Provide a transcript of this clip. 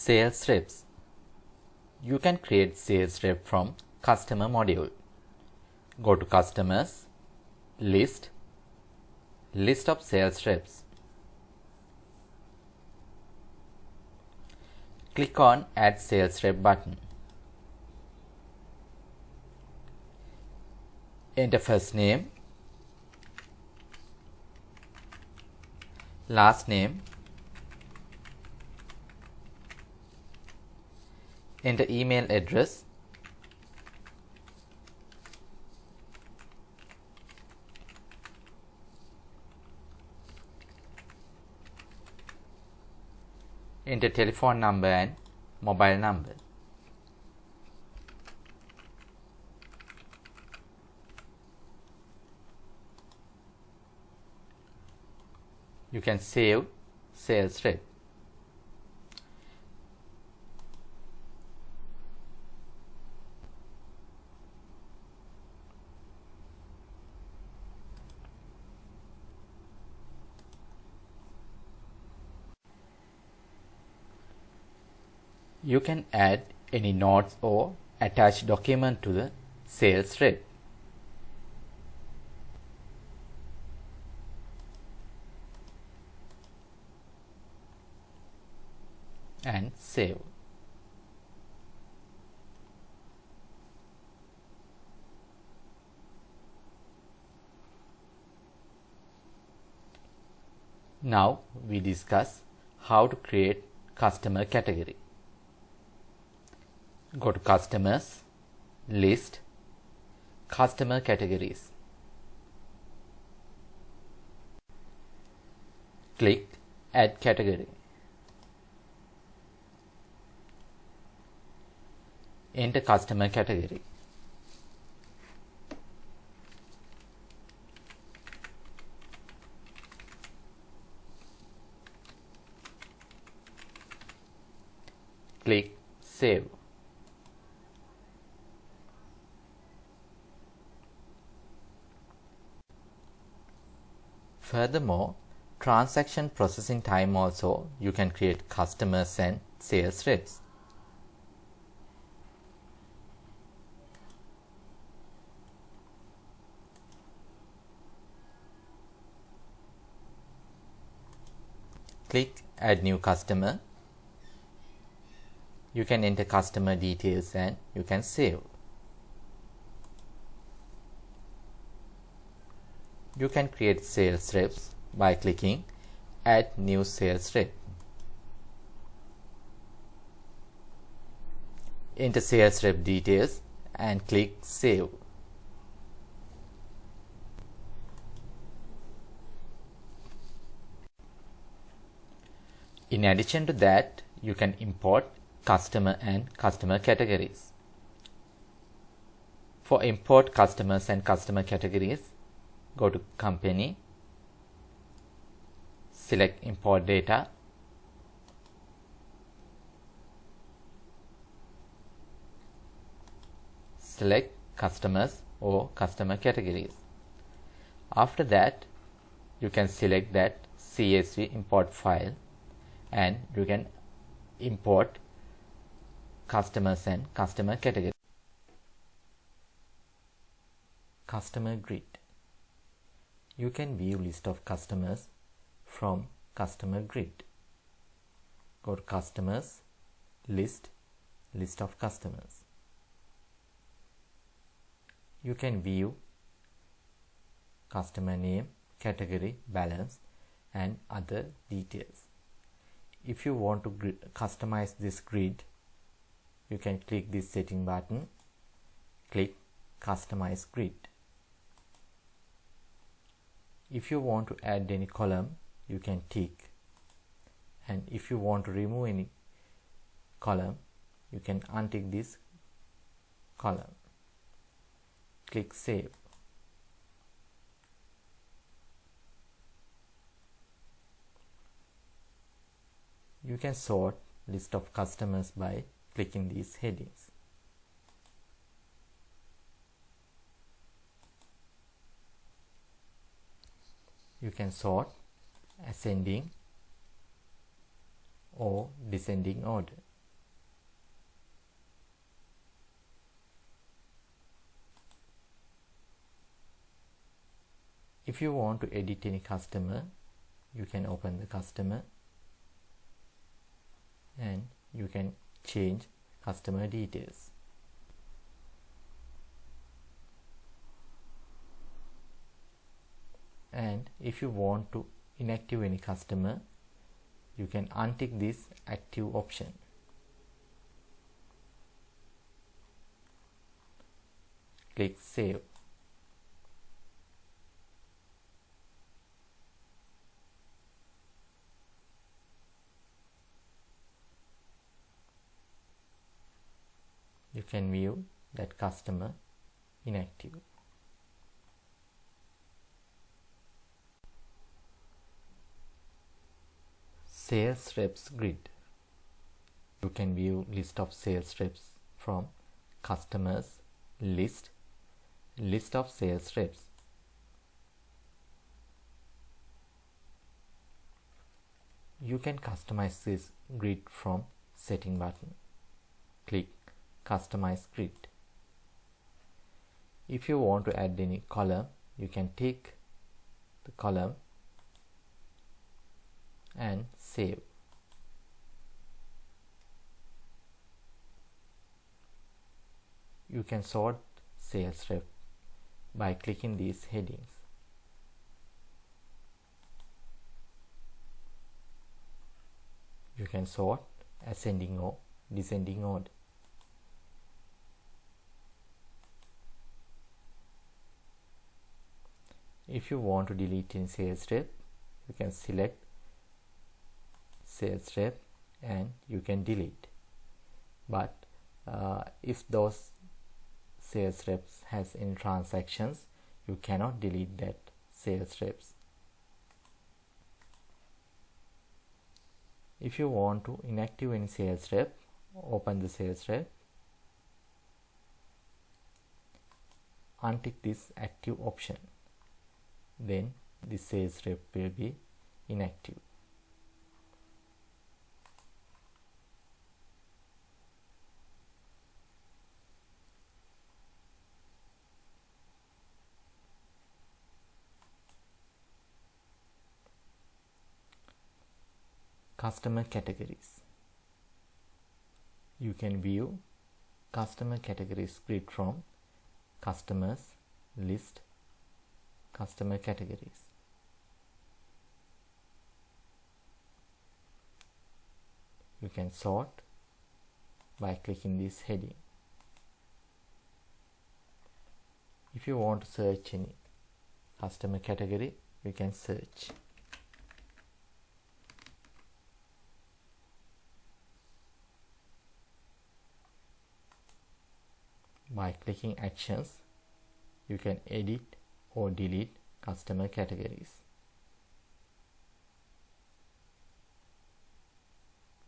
Sales reps. You can create sales rep from customer module. Go to customers, list of sales reps. Click on add sales rep button. Enter first name, last name, enter email address, enter telephone number and mobile number. You can save sales rep. You can add any notes or attach document to the sales rep. And save. Now we discuss how to create customer category. Go to customers, list, customer categories. Click add category. Enter customer category. Click save. Furthermore, transaction processing time also you can create customers and sales reps. Click add new customer. You can enter customer details and you can save. You can create sales reps by clicking add new sales rep. Enter sales rep details and click save. In addition to that, you can import customer and customer categories. For import customers and customer categories, go to company, select import data, select customers or customer categories. After that, you can select that CSV import file and you can import customers and customer categories. Customer grid. You can view list of customers from customer grid. Go to customers, list of customers. You can view customer name, category, balance and other details. If you want to customize this grid, you can click this setting button, click customize grid. If you want to add any column, you can tick, and if you want to remove any column, you can untick this column. Click save. You can sort list of customers by clicking these headings. You can sort ascending or descending order. If you want to edit any customer, you can open the customer and you can change customer details. And if you want to inactive any customer, you can untick this active option. Click Save. You can view that customer inactive. Sales reps grid. You can view list of sales reps from customers list of sales reps. You can customize this grid from setting button. Click Customize grid. If you want to add any column, you can take the column and save. You can sort sales rep by clicking these headings. You can sort ascending or descending order. If you want to delete any sales rep, you can select sales rep and you can delete. But if those sales reps has any transactions, you cannot delete that sales reps. If you want to inactive any sales rep, open the sales rep, untick this active option, then the sales rep will be inactive. Customer categories. You can view customer categories grid from customers list customer categories. You can sort by clicking this heading. If you want to search any customer category, you can search. By clicking actions, you can edit or delete customer categories.